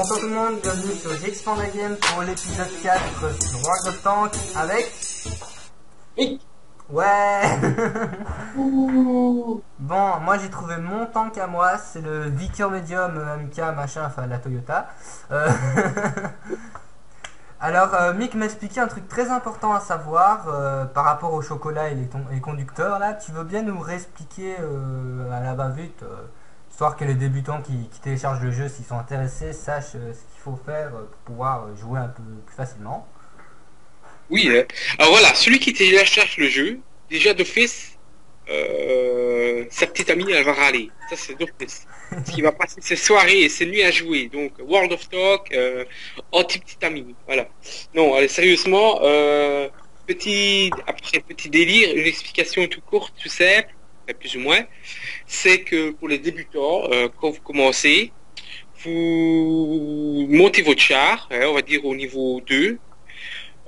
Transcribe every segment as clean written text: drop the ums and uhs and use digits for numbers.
Bonsoir tout le monde, bienvenue sur J'expand la game pour l'épisode 4 sur World of Tanks avec... Oui. Ouais. Ouh. Bon, moi j'ai trouvé mon tank à moi, c'est le Vicar Medium MK machin, enfin la Toyota. Euh, Alors, Mick m'a expliqué un truc très important à savoir par rapport au chocolat et les conducteurs là. Tu veux bien nous réexpliquer à la va-vite, histoire que les débutants qui téléchargent le jeu, s'ils sont intéressés, sachent ce qu'il faut faire pour pouvoir jouer un peu plus facilement. Oui. Alors voilà, celui qui télécharge le jeu, déjà d'office, sa petite amie, elle va râler. Ça, c'est d'office. Parce qu'il va passer ses soirées et ses nuits à jouer. Donc, World of Talk, anti-petite amie. Voilà. Non, allez, sérieusement, petit délire, une explication tout courte, tout simple, enfin, plus ou moins, c'est que pour les débutants, quand vous commencez, vous montez votre char, hein, on va dire au niveau 2.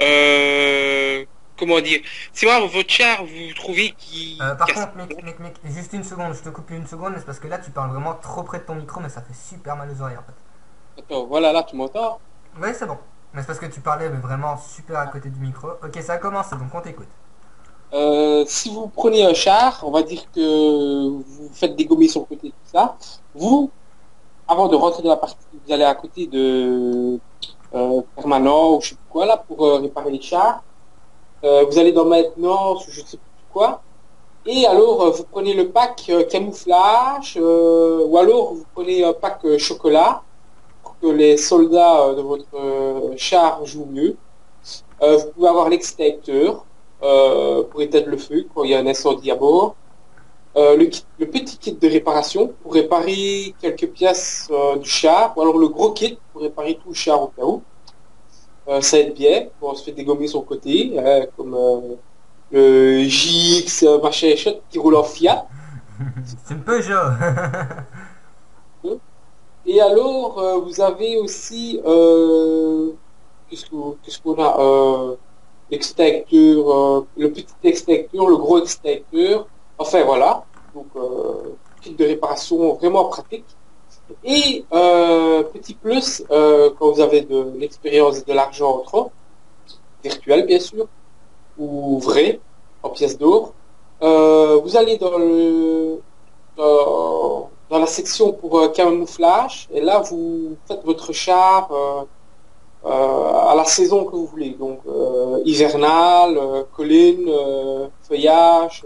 Euh, comment dire, c'est vrai, votre char, vous trouvez qu'il Par casse. contre, Mick, juste une seconde, je te coupe une seconde, mais c'est parce que là tu parles vraiment trop près de ton micro, mais ça fait super mal aux oreilles en fait. Attends, voilà, là, tu m'entends? Ouais, c'est bon. Mais c'est parce que tu parlais mais vraiment super à côté du micro. Ok, ça a commencé, donc on t'écoute. Si vous prenez un char, on va dire que vous faites dégommer sur le côté, tout ça. Vous, avant de rentrer dans la partie, vous allez à côté de Permanent ou je sais plus quoi, là, pour réparer les chars. Vous allez dans Maintenance ou je sais plus quoi. Et alors, vous prenez le pack camouflage, ou alors vous prenez un pack chocolat pour que les soldats de votre char jouent mieux. Vous pouvez avoir l'extincteur pour éteindre le feu quand il y a un incendie à bord. Le petit kit de réparation pour réparer quelques pièces du char, ou alors le gros kit pour réparer tout le char au cas où. Ça aide bien quand on se fait dégommer son côté, comme le JX machin shot qui roule en Fiat. C'est une Peugeot. Et alors, vous avez aussi, qu'est-ce qu'on a l'extincteur, le petit extincteur, le gros extincteur. Enfin, voilà. Donc, kit de réparation vraiment pratique. Et petit plus, quand vous avez de l'expérience et de l'argent en trop, virtuel bien sûr, ou vrai, en pièces d'or, vous allez dans la section pour camouflage, et là vous faites votre char à la saison que vous voulez, donc hivernal, colline, feuillage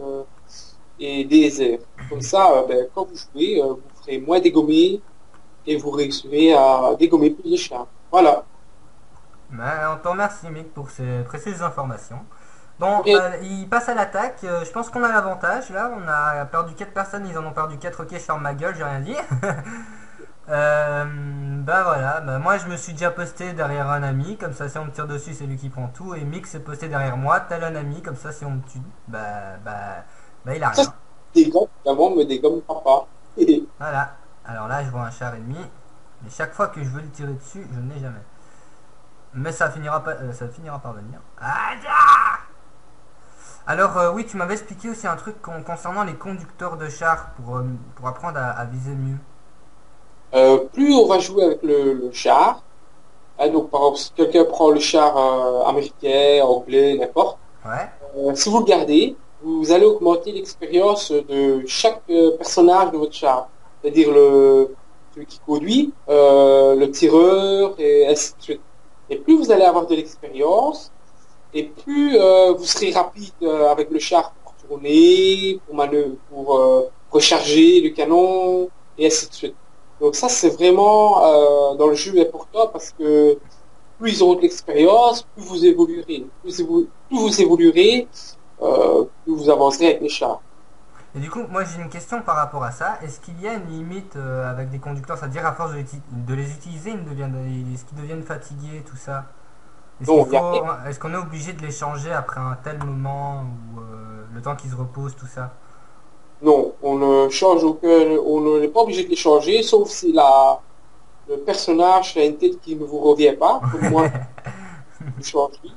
et désert. Comme ça, quand vous jouez, vous ferez moins dégommer et vous réussirez à dégommer plus de chars. Voilà. Ben, on te remercie Mick pour ces précieuses informations. Bon, Et il passe à l'attaque. Je pense qu'on a l'avantage là. On a perdu 4 personnes, ils en ont perdu 4. Ok, je ferme ma gueule, j'ai rien dit. Bah voilà, bah, moi je me suis déjà posté derrière un ami, comme ça si on me tire dessus c'est lui qui prend tout, et Mick s'est posté derrière moi, tel un ami, comme ça si on me tue, bah il a ça, rien. c'est des gommes, évidemment, me dégomme papa. Et Voilà, alors là je vois un char ennemi, mais chaque fois que je veux le tirer dessus, je ne l'ai jamais. Mais ça finira par venir. Alors oui, tu m'avais expliqué aussi un truc concernant les conducteurs de chars pour apprendre à viser mieux. plus on va jouer avec le char, hein, donc par exemple, si quelqu'un prend le char américain, anglais, n'importe, Ouais, si vous le gardez, vous allez augmenter l'expérience de chaque personnage de votre char. C'est-à-dire celui qui conduit, le tireur, et ainsi de suite. Et plus vous allez avoir de l'expérience, et plus vous serez rapide avec le char pour tourner, pour recharger le canon, et ainsi de suite. Donc ça, c'est vraiment dans le jeu important parce que plus ils auront de l'expérience, plus vous évoluerez. Plus vous évoluerez, plus vous avancerez avec les chars. et du coup, moi j'ai une question par rapport à ça. Est-ce qu'il y a une limite avec des conducteurs, c'est-à-dire à force de les utiliser, est-ce qu'ils deviennent fatigués, tout ça? Donc, il y a Est-ce qu'on est obligé de les changer après un tel moment ou le temps qu'ils se reposent, tout ça? Non, on ne change aucun, on n'est pas obligé de les changer, sauf si le personnage a une tête qui ne vous revient pas, comme moi, je change lui.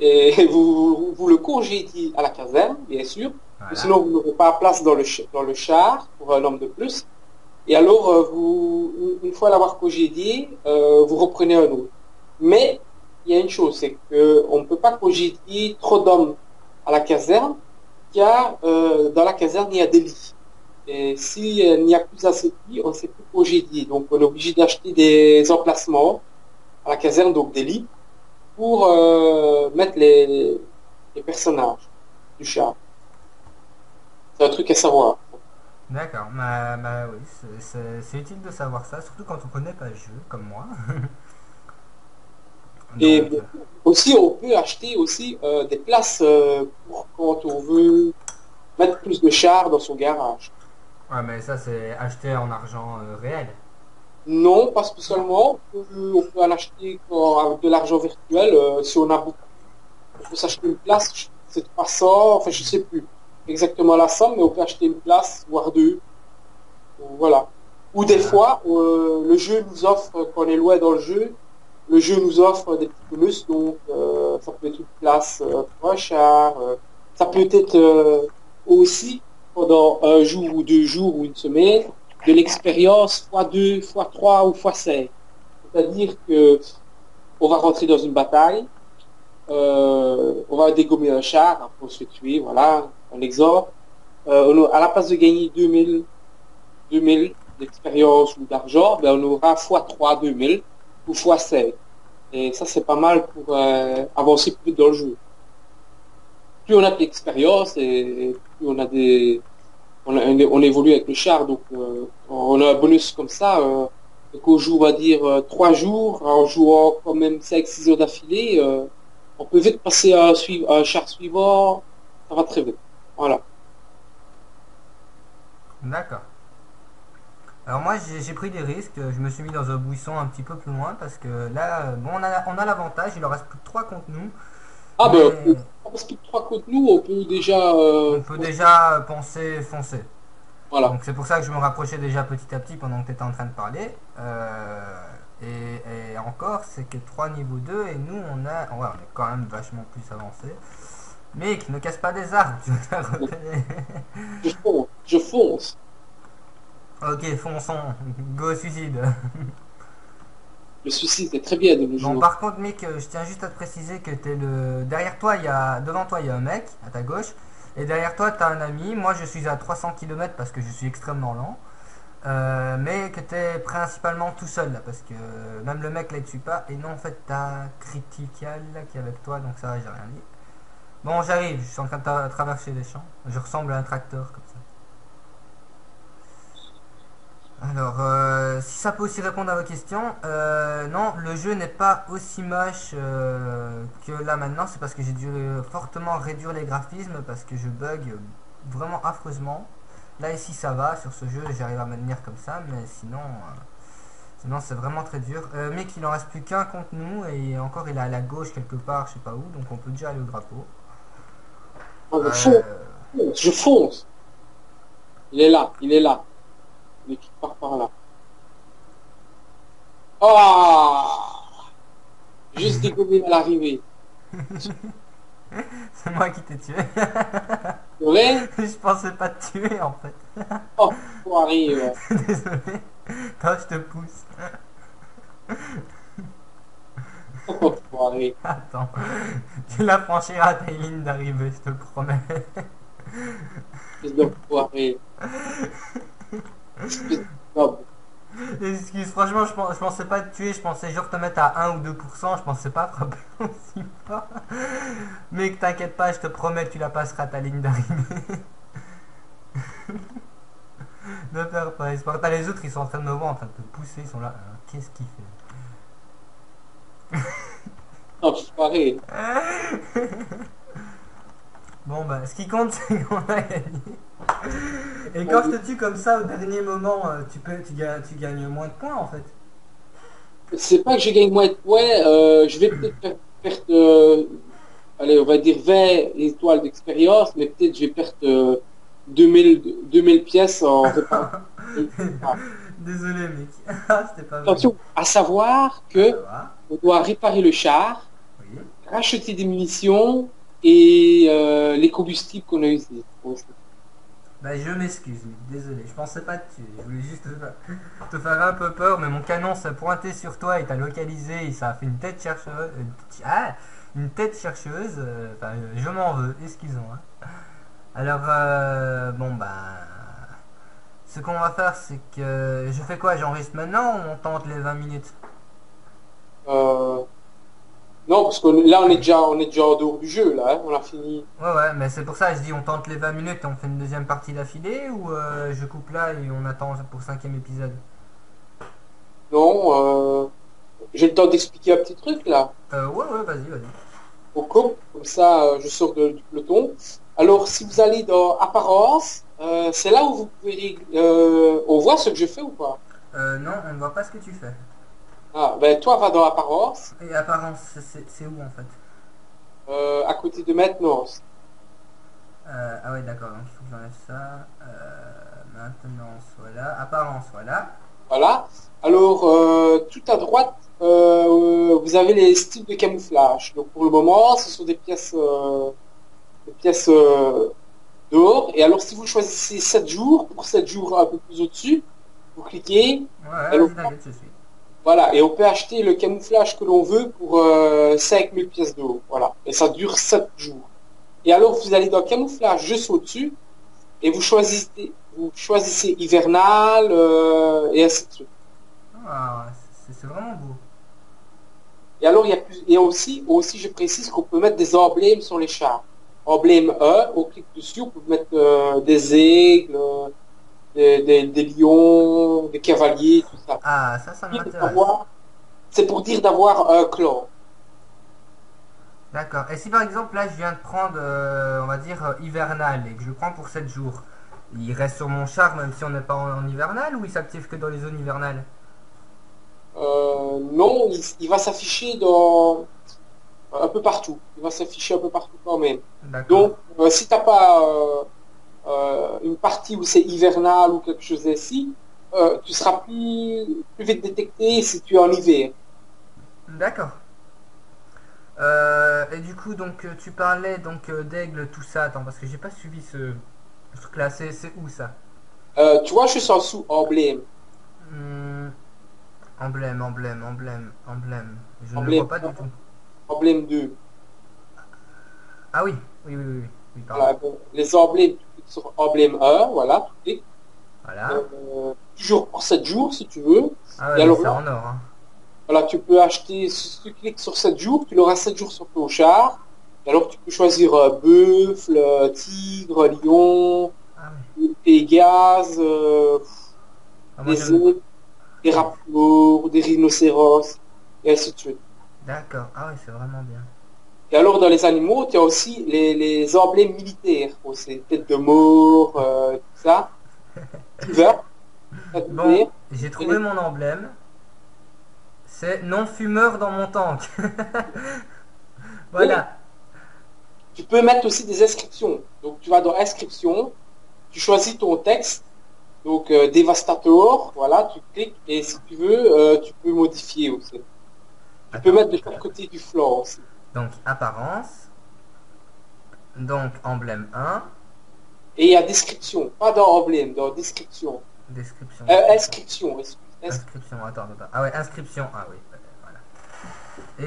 Et vous le congédiez à la caserne, bien sûr, ou Voilà. sinon vous n'aurez pas place dans le char pour un homme de plus. Et alors, une fois l'avoir congédié, vous reprenez un autre. Mais il y a une chose, c'est qu'on ne peut pas congédier trop d'hommes à la caserne, car dans la caserne, il y a des lits. Et s'il n'y a plus assez de lits, on ne sait plus congédier. Donc, on est obligé d'acheter des emplacements à la caserne, donc des lits, pour mettre les personnages du char. C'est un truc à savoir. D'accord, oui, c'est utile de savoir ça, surtout quand on connaît pas le jeu, comme moi. Et Donc, aussi, on peut acheter aussi des places pour quand on veut mettre plus de chars dans son garage. ouais, mais ça c'est acheté en argent réel. Non, pas spécialement. On peut en acheter avec de l'argent virtuel si on a beaucoup. On peut s'acheter une place, c'est 300, enfin je sais plus exactement la somme, mais on peut acheter une place, voire deux. Voilà. Ou des Ah, fois, le jeu nous offre, quand on est loin dans le jeu nous offre des petits bonus, donc ça peut être une place pour un char, ça peut être aussi pendant un jour ou 2 jours ou une semaine de l'expérience fois 2, fois 3 ou fois 5. C'est-à-dire que on va rentrer dans une bataille, on va dégommer un char, après on se fait tuer, voilà, un exemple. À la place de gagner 2000 d'expérience ou d'argent, ben on aura fois 3 2000 ou fois 5. Et ça, c'est pas mal pour avancer plus vite dans le jeu. Plus on a de l'expérience et plus on a on évolue avec le char, donc on a un bonus comme ça. Et qu'on joue, on va dire, 3 jours, en jouant quand même 5 6 heures d'affilée, on peut vite passer à un char suivant, ça va très vite. Voilà. d'accord. Alors moi j'ai pris des risques, je me suis mis dans un buisson un petit peu plus loin parce que là, bon on a l'avantage, il en reste plus que 3 contre nous, Ah ben, mais on passe plus de 3 contre nous, on peut déjà on peut déjà penser foncer. voilà. Donc c'est pour ça que je me rapprochais déjà petit à petit pendant que tu étais en train de parler. Et encore, c'est que 3 niveau 2 et nous ouais, on est quand même vachement plus avancé. Mec, ne casse pas des arbres, tu vas te repérer. Je fonce. Ok, fonçons, go suicide. Le suicide c'est très bien de nos Bon, jours. par contre, mec, je tiens juste à te préciser que t'es le. Derrière toi, devant toi, il y a un mec à ta gauche. Et derrière toi, t'as un ami. Moi, je suis à 300 kilomètres parce que je suis extrêmement lent. Mais que t'es principalement tout seul là. Parce que même le mec là, il te suit pas. Et non, en fait, t'as Critical là, qui est avec toi. Donc ça, j'ai rien dit. Bon, j'arrive. Je suis en train de traverser les champs. Je ressemble à un tracteur comme ça. Alors, si ça peut aussi répondre à vos questions, non, le jeu n'est pas aussi moche que là maintenant, c'est parce que j'ai dû fortement réduire les graphismes parce que je bug vraiment affreusement. Là ici ça va, sur ce jeu j'arrive à me tenir comme ça, mais sinon c'est vraiment très dur. Mec, il en reste plus qu'un contre nous et encore il est à la gauche quelque part, je sais pas où, donc on peut déjà aller au drapeau. Moi, Euh, je fonce. Il est là, il est là. L'équipe part par là. Ah! Juste dégommé à l'arrivée. c'est moi qui t'ai tué. C'est vrai? Je pensais pas te tuer en fait. Oh, faut arriver. Désolé. Attends, je te pousse. Oh, faut arriver. Attends. Tu la franchiras ta ligne d'arrivée, je te le promets. Espèce d'enfoiré. Espèce de snob. Excuse, franchement, je pensais pas te tuer, je pensais genre te mettre à 1 ou 2%, je pensais pas frapper aussi fort. Mec, t'inquiète pas, je te promets que tu la passeras ta ligne d'arrivée. Ne perds pas espoir. T'as les autres, ils sont en train de me voir, en train de te pousser, ils sont là. Qu'est-ce qu'il Enfoiré. fait? Bon, bah, ce qui compte, c'est qu'on a gagné. Et quand je te tue comme ça au dernier moment, tu gagnes moins de points en fait. C'est pas que je gagne moins de points, je vais peut-être perdre, allez, on va dire 20 étoiles d'expérience, mais peut-être je vais perdre 2000 pièces en réparant. Désolé mec. Ah, c'était pas vrai. Attention, à savoir Ah, ça que va. on doit réparer le char, Oui. racheter des munitions et les combustibles qu'on a utilisés. Bah, je m'excuse, Mick, désolé, je pensais pas te tuer. Je voulais juste te faire un peu peur, mais mon canon s'est pointé sur toi et t'a localisé et ça a fait une tête chercheuse. Une tête chercheuse. Enfin, je m'en veux, excusez-moi. Alors, bon, bah. Ce qu'on va faire, c'est que. Je fais quoi? J'enregistre maintenant ou on tente les 20 minutes? Euh, non, parce que là, on est déjà en dehors du jeu, là, hein, on a fini. Ouais, ouais, mais c'est pour ça que je dis on tente les 20 minutes et on fait une deuxième partie d'affilée ou je coupe là et on attend pour le cinquième épisode? Non, j'ai le temps d'expliquer un petit truc, là. Ouais, ouais, vas-y, vas-y. Au coupe, comme ça, je sors du peloton. Alors, si vous allez dans Apparence, c'est là où vous pouvez... on voit ce que je fais ou pas? Non, on ne voit pas ce que tu fais. Ah, ben, toi, va dans Apparence, Et apparence, c'est où en fait? à côté de Maintenance. Ah ouais, d'accord, donc il faut que j'enlève ça. Maintenance, voilà. Apparence, voilà. Voilà. Alors, tout à droite, vous avez les styles de camouflage. Donc, pour le moment, ce sont des pièces dehors. Et alors, si vous choisissez 7 jours, pour 7 jours un peu plus au-dessus, vous cliquez. Ouais, ouais, Et vas-y, t'inquiète, je suis. voilà. Et on peut acheter le camouflage que l'on veut pour 5000 pièces d'or. Voilà. Et ça dure 7 jours. Et alors, vous allez dans camouflage juste au-dessus et vous choisissez hivernal et ainsi de suite. Ah, c'est vraiment beau. Et alors, il y a plus, et aussi, je précise qu'on peut mettre des emblèmes sur les chars. Emblème 1, on clique dessus, on peut mettre des aigles, des lions, des cavaliers, tout ça. Ah, ça m'intéresse. C'est pour dire d'avoir un clan. D'accord. Et si par exemple là je viens de prendre, on va dire, hivernal et que je le prends pour 7 jours, il reste sur mon char même si on n'est pas en hivernal ou il s'active que dans les zones hivernales? Non, il va s'afficher un peu partout. Il va s'afficher un peu partout quand même. D'accord. Donc, si t'as pas une partie où c'est hivernal ou quelque chose ainsi, tu seras plus vite détecté si tu es en hiver. D'accord. Et du coup, donc tu parlais donc d'aigle, tout ça. Attends, parce que j'ai pas suivi ce truc-là. C'est où ça? Tu vois, je suis en sous emblème. Hmm, emblème, emblème, emblème, emblème. Je ne le vois Emblème pas du 1, tout. emblème 2. Ah oui, oui, oui, oui, oui, oui, pardon. Voilà, donc, les emblèmes, tu cliques sur emblème 1, voilà, tu cliques. Voilà. Toujours pour 7 jours si tu veux. Ah Et ouais, mais alors c'est là, en or, hein. voilà, tu peux acheter, si tu cliques sur 7 jours, tu l'auras 7 jours sur ton char. Et alors tu peux choisir bœuf, tigre, lion, Ah oui. Pégase, Ah, moi des j'aime. aigles, des raptors, des rhinocéros, et ainsi de suite. D'accord. Ah oui, c'est vraiment bien. Et alors, dans les animaux, tu as aussi les emblèmes militaires, aussi, tête de mort, tout ça, qui va, tête de Bon, mer, j'ai et trouvé mon emblème. C'est non fumeur dans mon tank. et Voilà. tu peux mettre aussi des inscriptions. Donc, tu vas dans inscription, tu choisis ton texte, donc Devastator, voilà, tu cliques, et si tu veux, tu peux modifier aussi. Tu peux Attends. mettre de chaque côté du flanc aussi. Donc apparence. Donc emblème 1. Et il y a description, pas dans emblème, dans description. Description, description. Inscription, Inscription, attends, attends. Ah ouais, inscription. Ah oui, voilà.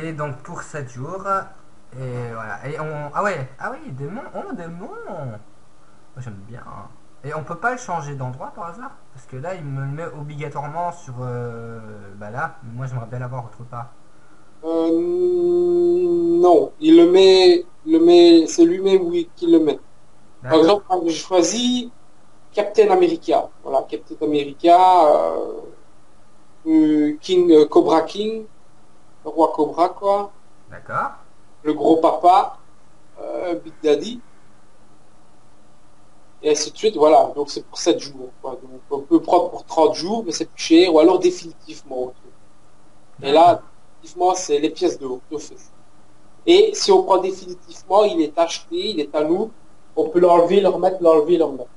Et donc pour 7 jours. Et voilà. Et on. Ah oui, démon. Oh, démon. Moi, j'aime bien, hein. Et on peut pas le changer d'endroit par hasard? Parce que là, il me le met obligatoirement sur. Bah là. Moi, j'aimerais bien l'avoir autre part. Non, il le met, c'est lui-même oui, qui le met. Par D'accord. exemple, moi, je choisis Captain America. Voilà, Captain America, King, Cobra King, le roi Cobra, quoi, D'accord. le gros papa, Big Daddy, et ainsi de suite. Voilà, donc c'est pour 7 jours, quoi. Donc, on peut prendre pour 30 jours, mais c'est plus cher, ou alors définitivement. Et D'accord. là, définitivement, c'est les pièces d'office. Et si on prend définitivement, il est acheté, il est à nous. On peut l'enlever, le remettre, l'enlever, le remettre.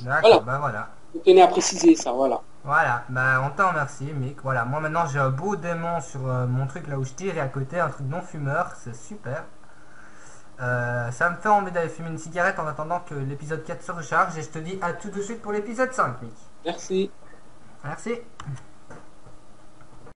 D'accord, Voilà. bah voilà. Je tenais à préciser ça, voilà. Voilà, bah on t'en remercie, Mick. Voilà, moi maintenant j'ai un beau démon sur mon truc là où je tire et à côté un truc non fumeur, c'est super. Ça me fait envie d'aller fumer une cigarette en attendant que l'épisode 4 se recharge et je te dis à tout de suite pour l'épisode 5, Mick. Merci. Merci.